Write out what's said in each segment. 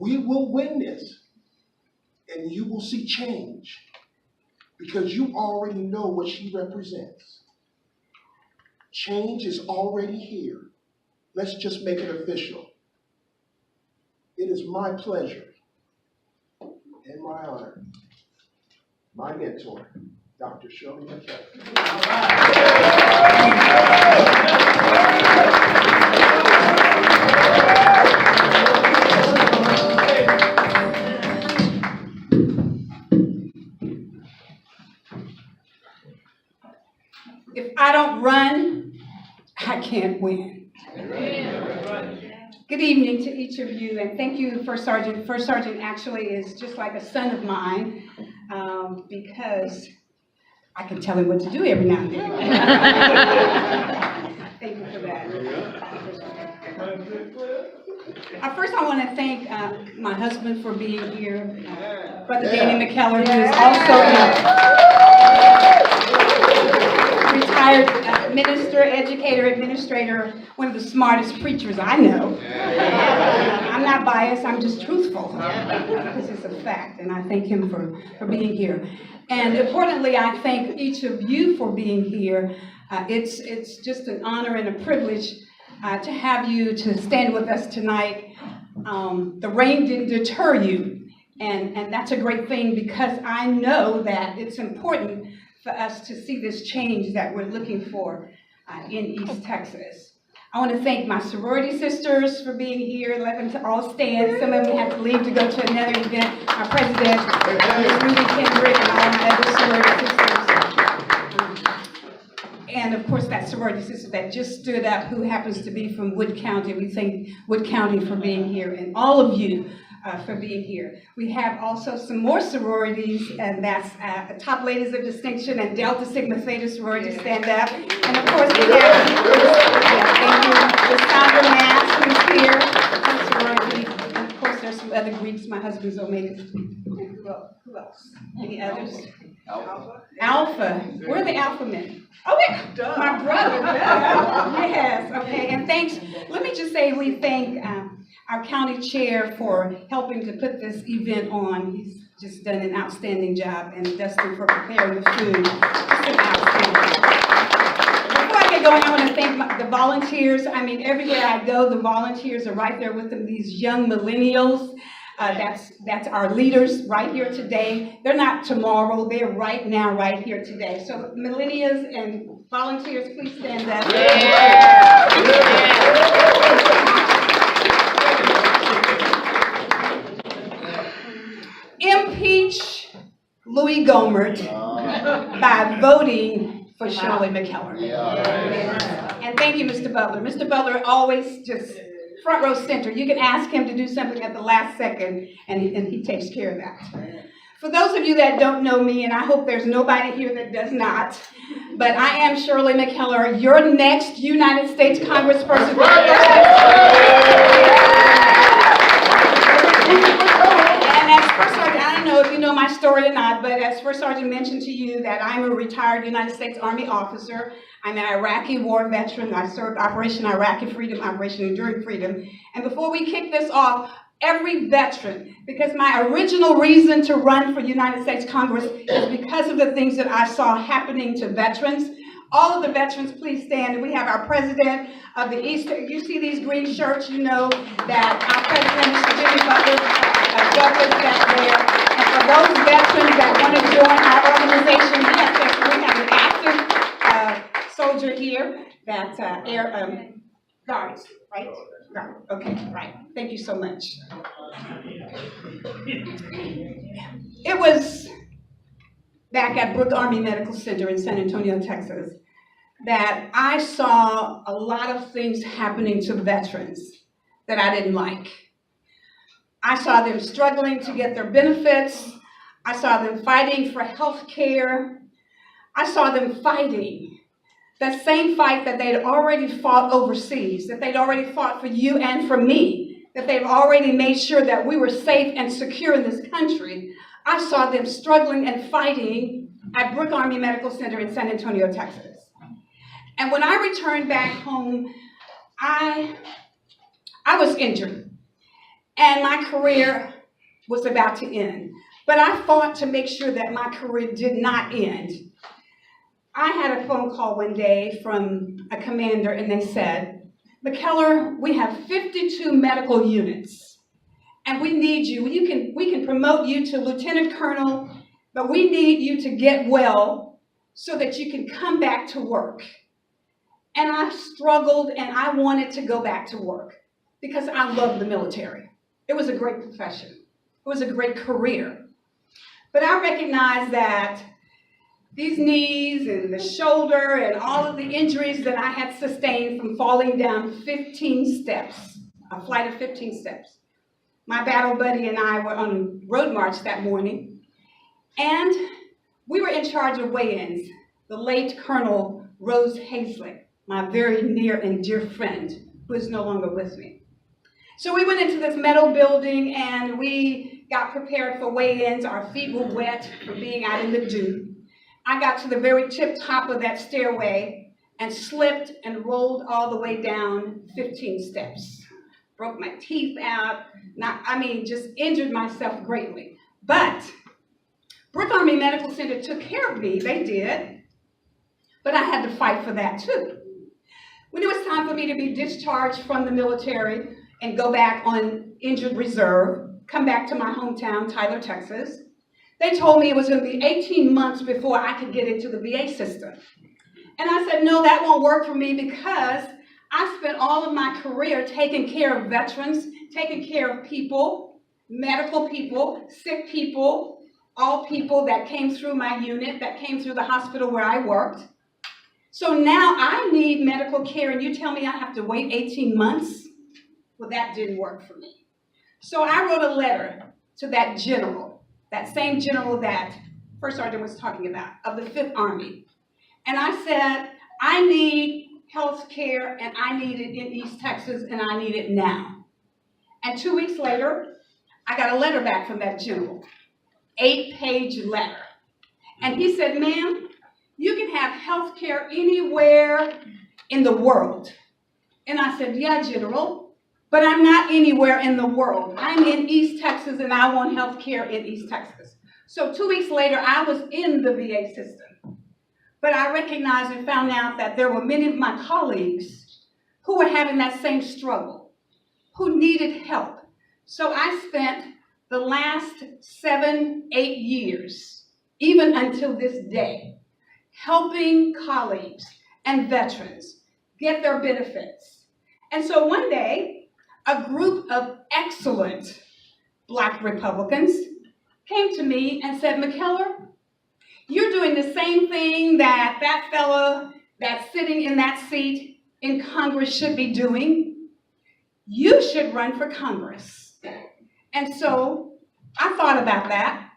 We will win this, and you will see change, because you already know what she represents. Change is already here. Let's just make it official. It is my pleasure and my honor, my mentor, Dr. Shirley J. If I don't run, I can't win. Good evening to each of you, and thank you, First Sergeant. First Sergeant actually is just like a son of mine, because I can tell him what to do every now and then. Thank you for that. First, I want to thank my husband for being here, Brother Danny McKellar, who is also a retired minister, educator, administrator, one of the smartest preachers I know. I'm not biased, I'm just truthful. This is a fact, and I thank him for being here. And importantly, I thank each of you for being here. It's just an honor and a privilege to have you to stand with us tonight. The rain didn't deter you, and that's a great thing, because I know that it's important for us to see this change that we're looking for in East Texas. I want to thank my sorority sisters for being here. Let them all stand. Some of them have to leave to go to another event. Our president, Ms. Ruby Kendrick, and all my other sorority sisters. And of course, that sorority sister that just stood up, who happens to be from Wood County. We thank Wood County for being here, and all of you for being here. We have also some more sororities, and that's Top Ladies of Distinction and Delta Sigma Theta sorority, stand up. And of course, we have the Sandra Mass, who's here, sorority. And of course, there's some other Greeks. My husband's Omega. Who else? Any others? Alpha. We're the Alpha men. Oh, wait, my brother. Yes, okay. And thanks. Let me just say we thank our county chair for helping to put this event on. He's just done an outstanding job, and Dustin for preparing the food. Just an outstanding job. Before I get going, I want to thank the volunteers. I mean, everywhere I go, the volunteers are right there with them, these young millennials. That's our leaders right here today. They're not tomorrow, they're right now, right here today. So millennials and volunteers, please stand up. Impeach Louis Gohmert by voting for Shirley McKellar. And thank you, Mr. Butler. Mr. Butler always just front row center. You can ask him to do something at the last second, and he takes care of that. For those of you that don't know me, and I hope there's nobody here that does not, but I am Shirley McKellar, your next United States Congressperson. And as First Sergeant, I don't know if you know my story or not, but as First Sergeant mentioned to you that I'm a retired United States Army officer. I'm an Iraqi war veteran. I served Operation Iraqi Freedom, Operation Enduring Freedom. And before we kick this off, every veteran, because my original reason to run for United States Congress is because of the things that I saw happening to veterans. All of the veterans, please stand. And we have our president of the East. You see these green shirts, you know that our president, Mr. Jimmy Butler, Douglas, back there. And for those veterans that want to join our organization, yes, we have an active soldier here that's Air Guards, right? Okay, right. Thank you so much. It was back at Brooke Army Medical Center in San Antonio, Texas, that I saw a lot of things happening to veterans that I didn't like. I saw them struggling to get their benefits. I saw them fighting for health care. I saw them fighting that same fight that they'd already fought overseas, that they'd already fought for you and for me, that they've already made sure that we were safe and secure in this country. I saw them struggling and fighting at Brooke Army Medical Center in San Antonio, Texas. And when I returned back home, I was injured. and my career was about to end. But I fought to make sure that my career did not end. I had a phone call one day from a commander, and they said, McKellar, we have 52 medical units, and we need you. We can promote you to lieutenant colonel, but we need you to get well so that you can come back to work. And I struggled, and I wanted to go back to work because I loved the military. It was a great profession. It was a great career. But I recognized that these knees and the shoulder and all of the injuries that I had sustained from falling down 15 steps, a flight of 15 steps. My battle buddy and I were on a road march that morning, and we were in charge of weigh-ins. The late Colonel Rose Hazlitt, my very near and dear friend, who is no longer with me. So we went into this metal building and we got prepared for weigh-ins. Our feet were wet from being out in the dew. I got to the very tip top of that stairway and slipped and rolled all the way down 15 steps. Broke my teeth out, just injured myself greatly. But Brooke Army Medical Center took care of me, they did, but I had to fight for that too. When it was time for me to be discharged from the military and go back on injured reserve, come back to my hometown, Tyler, Texas, they told me it was going to be 18 months before I could get into the VA system. And I said, no, that won't work for me because I spent all of my career taking care of veterans, taking care of people, medical people, sick people, all people that came through my unit, that came through the hospital where I worked. So now I need medical care, and you tell me I have to wait 18 months? Well, that didn't work for me. So I wrote a letter to that general, that same general that First Sergeant was talking about, of the 5th Army. And I said, I need health care, and I need it in East Texas, and I need it now. And 2 weeks later, I got a letter back from that general, 8-page letter. And he said, ma'am, you can have health care anywhere in the world. And I said, yeah, General, but I'm not anywhere in the world. I'm in East Texas, and I want health care in East Texas. So 2 weeks later, I was in the VA system. But I recognized and found out that there were many of my colleagues who were having that same struggle, who needed help. So I spent the last 7-8 years, even until this day, helping colleagues and veterans get their benefits. And so one day, a group of excellent Black Republicans came to me and said, McKellar, you're doing the same thing that that fellow that's sitting in that seat in Congress should be doing. You should run for Congress. And so I thought about that.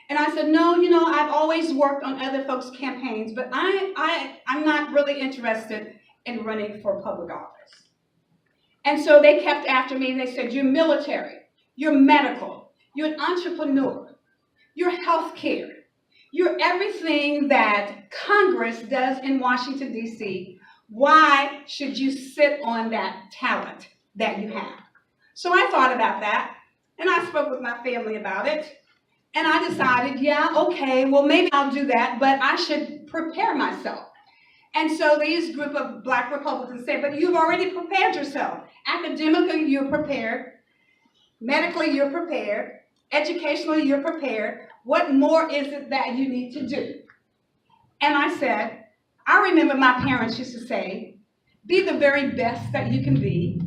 And I said, no, I've always worked on other folks' campaigns, but I'm not really interested in running for public office. And so they kept after me and they said, you're military, you're medical, you're an entrepreneur, you're healthcare, you're everything that Congress does in Washington, D.C. Why should you sit on that talent that you have? So I thought about that, and I spoke with my family about it. And I decided, yeah, okay, well, maybe I'll do that, but I should prepare myself. And so these group of Black Republicans said, but you've already prepared yourself. Academically, you're prepared. Medically, you're prepared. Educationally, you're prepared. What more is it that you need to do? And I said, I remember my parents used to say, be the very best that you can be.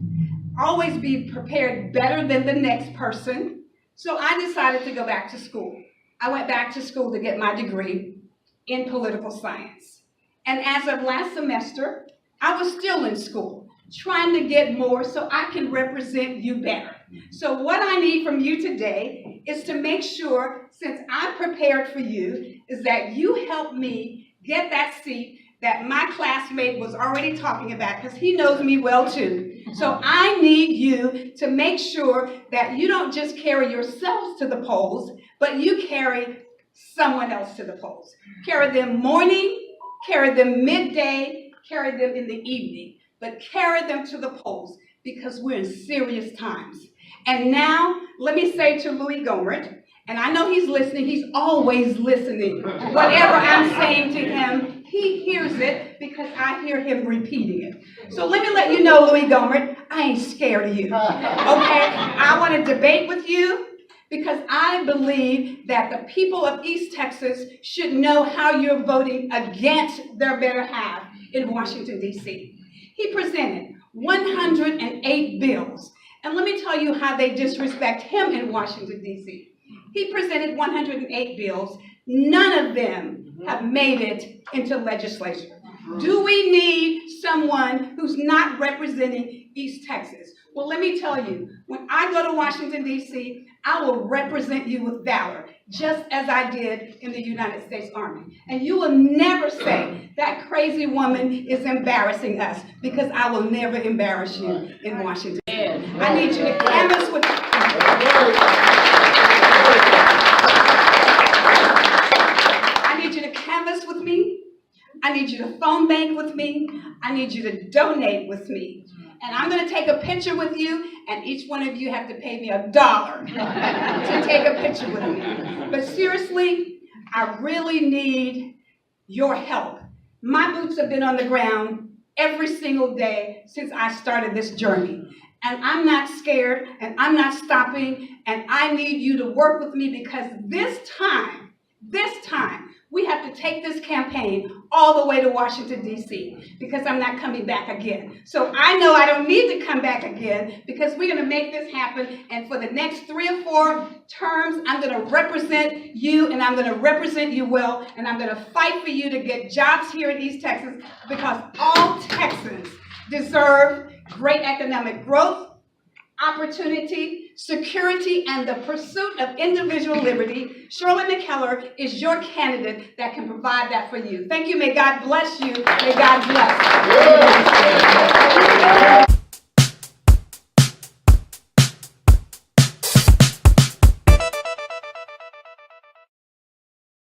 Always be prepared better than the next person. So I decided to go back to school. I went back to school to get my degree in political science. And as of last semester, I was still in school, trying to get more so I can represent you better. So what I need from you today is to make sure, since I'm prepared for you, is that you help me get that seat that my classmate was already talking about, because he knows me well too. So I need you to make sure that you don't just carry yourselves to the polls, but you carry someone else to the polls. Carry them morning, carry them midday, carry them in the evening, but carry them to the polls, because we're in serious times. And now, let me say to Louis Gohmert, and I know he's listening, he's always listening. Whatever I'm saying to him, he hears it because I hear him repeating it. So let me let you know, Louis Gohmert, I ain't scared of you, okay? I want to debate with you because I believe that the people of East Texas should know how you're voting against their better half in Washington, D.C. He presented 108 bills. And let me tell you how they disrespect him in Washington, D.C. He presented 108 bills. None of them have made it into legislation. Do we need someone who's not representing East Texas? Well, let me tell you, when I go to Washington, D.C., I will represent you with valor, just as I did in the United States Army. And you will never say that crazy woman is embarrassing us, because I will never embarrass you in Washington. I need you to canvass with I need you to canvass with me. I need you to phone bank with me. I need you to donate with me. And I'm going to take a picture with you, and each one of you have to pay me $1 to take a picture with me. But seriously, I really need your help. My boots have been on the ground every single day since I started this journey. And I'm not scared, and I'm not stopping, and I need you to work with me, because this time, we have to take this campaign all the way to Washington, D.C., because I'm not coming back again. So I know I don't need to come back again, because we're going to make this happen. And for the next 3 or 4 terms, I'm going to represent you, and I'm going to represent you well, and I'm going to fight for you to get jobs here in East Texas, because all Texans deserve great economic growth, opportunity, security, and the pursuit of individual liberty. Shirley McKellar is your candidate that can provide that for you. Thank you. May God bless you. May God bless you.